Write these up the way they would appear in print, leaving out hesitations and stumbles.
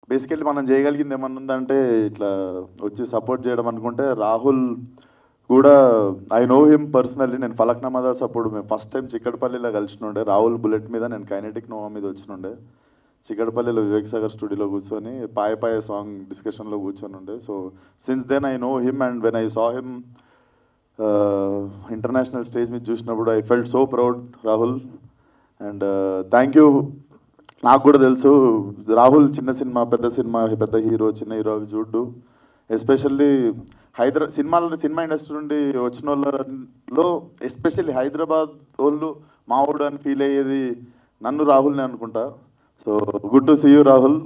Basically మనం చేయగలిగింది ఏమన్నా ఉందంటే ఇట్లా వచ్చి సపోర్ట్ చేయడం అనుకుంటే రాహుల్ కూడా ఐ నో హిమ్ పర్సనల్లీ. నేను ఫలక్నామా దాస్ అప్పుడు మేము ఫస్ట్ టైం చిక్కడపల్లిలో కలిసినుండే. రాహుల్ బుల్లెట్ మీద, నేను కైనెటిక్ నోవా మీద వచ్చినుండే. చిక్కడపల్లిలో వివేక్ సాగర్ స్టూడియోలో కూర్చొని పాయ పాయ సాంగ్ డిస్కషన్లో కూర్చొని ఉండే. So since then I know him and when I saw him international stage మీద చూసినప్పుడు I felt so proud Rahul. And thank you. నాకు కూడా తెలుసు రాహుల్ చిన్న సినిమా పెద్ద హీరో చిన్న హీరో అవి చూడ్డు. ఎస్పెషల్లీ సినిమా ఇండస్ట్రీ నుండి వచ్చిన వాళ్ళలో ఎస్పెషల్లీ హైదరాబాద్ వాళ్ళు మా ఊడు అని ఫీల్ అయ్యేది నన్ను రాహుల్ని అనుకుంటా. So good to see you Rahul.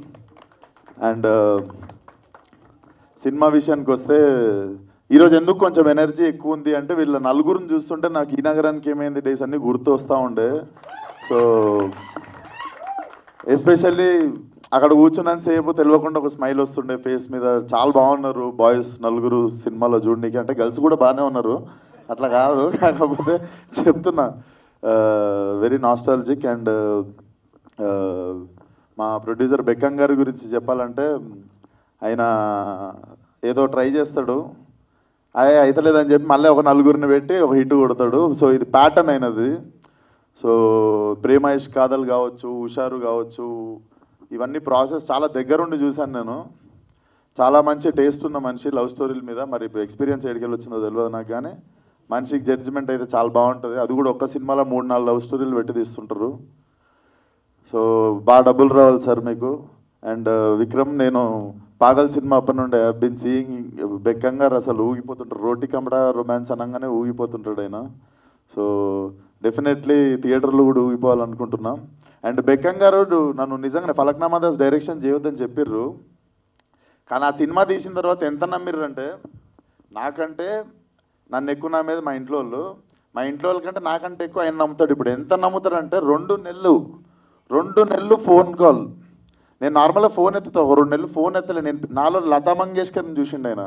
And cinema విషయానికి వస్తే ఈరోజు ఎందుకు కొంచెం ఎనర్జీ ఎక్కువ ఉంది అంటే వీళ్ళ నలుగురిని చూస్తుంటే నాకు ఈ నగరానికి ఏమైంది డేస్ అన్నీ గుర్తు వస్తూ ఉండే. సో ఎస్పెషల్లీ అక్కడ కూర్చున్నాను సేపు తెలియకుండా ఒక స్మైల్ వస్తుండే ఫేస్ మీద. చాలా బాగున్నారు బాయ్స్ నలుగురు సినిమాలో చూడడానికి. అంటే గర్ల్స్ కూడా బాగానే ఉన్నారు, అట్లా కాదు, కాకపోతే చెప్తున్నా వెరీ నాస్టాలజిక్. అండ్ మా ప్రొడ్యూసర్ బెక్కం గారి గురించి చెప్పాలంటే ఆయన ఏదో ట్రై చేస్తాడు, అయితలేదని చెప్పి మళ్ళీ ఒక నలుగురిని పెట్టి ఒక హిట్ కొడతాడు. సో ఇది ప్యాటర్న్ అయినది. సో ప్రేమేష్ కాదల్ కావచ్చు, హుషారు కావచ్చు, ఇవన్నీ ప్రాసెస్ చాలా దగ్గరుండి చూశాను నేను. చాలా మంచి టేస్ట్ ఉన్న మనిషి లవ్ స్టోరీల మీద. మరి ఎక్స్పీరియన్స్ ఎడికెళ్ళి వచ్చిందో తెలియదు నాకు, కానీ మనిషికి జడ్జిమెంట్ అయితే చాలా బాగుంటుంది. అది కూడా ఒక్క సినిమాలో 3-4 లవ్ స్టోరీలు పెట్టి తీస్తుంటారు. సో బాగా డబ్బులు రావాలి సార్ మీకు. అండ్ విక్రమ్, నేను పాగల్ సినిమా అప్పటి నుండి ఐ బీన్ సీయింగ్ బెక్కం గారు అసలు ఊగిపోతుంటారు. రోటీ కమడా రొమాన్స్ అనగానే ఊగిపోతుంటాడు ఆయన. సో డెఫినెట్లీ థియేటర్లో కూడా ఊగిపోవాలనుకుంటున్నాం. అండ్ బెక్కం గారు నన్ను నిజంగానే ఫలక్నామా దాస్ డైరెక్షన్ చేయొద్దని చెప్పిర్రు, కానీ ఆ సినిమా తీసిన తర్వాత ఎంత నమ్మిర్రు అంటే, నాకంటే నన్ను ఎక్కువ నమ్మేది మా ఇంట్లో వాళ్ళు. మా ఇంట్లో వాళ్ళకంటే నాకంటే ఎక్కువ ఆయన నమ్ముతాడు. ఇప్పుడు ఎంత నమ్ముతాడంటే 2 నెలలు ఫోన్ కాల్. నేను నార్మల్గా ఫోన్ ఎత్తుతా, 2 నెలలు ఫోన్ ఎత్తలే. నేను నాలో లతా మంగేష్కర్ని చూసిండు ఆయన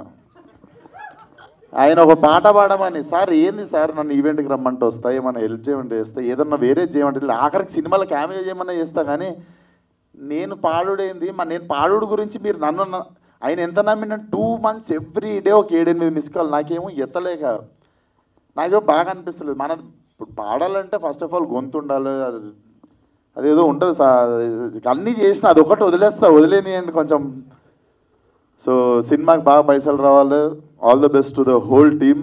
ఒక పాట పాడమని. సార్ ఏంది సార్ నన్ను ఈవెంట్కి రమ్మంటే వస్తా, ఏమన్నా హెల్ప్ చేయమంటే చేస్తా, ఏదన్నా వేరే చేయమంటే, ఆఖరికి సినిమాలో క్యామియో చేయమన్నా చేస్తా, కానీ నేను పాడుడేంది. నేను పాడుడు గురించి మీరు నన్ను ఆయన ఎంత నమ్మిన 2 months ఎవ్రీ డే ఒక 7-8 మిస్ కాల్. నాకేమో ఎత్తలేక నాకేమో బాగా అనిపిస్తలేదు. ఇప్పుడు పాడాలంటే ఫస్ట్ ఆఫ్ ఆల్ గొంతు ఉండాలి, అదేదో ఉంటుంది అన్నీ చేసిన అది ఒకటి వదిలేనియండి కొంచెం. సో సినిమాకి బాగా పైసలు రావాలి. All the best to the whole team.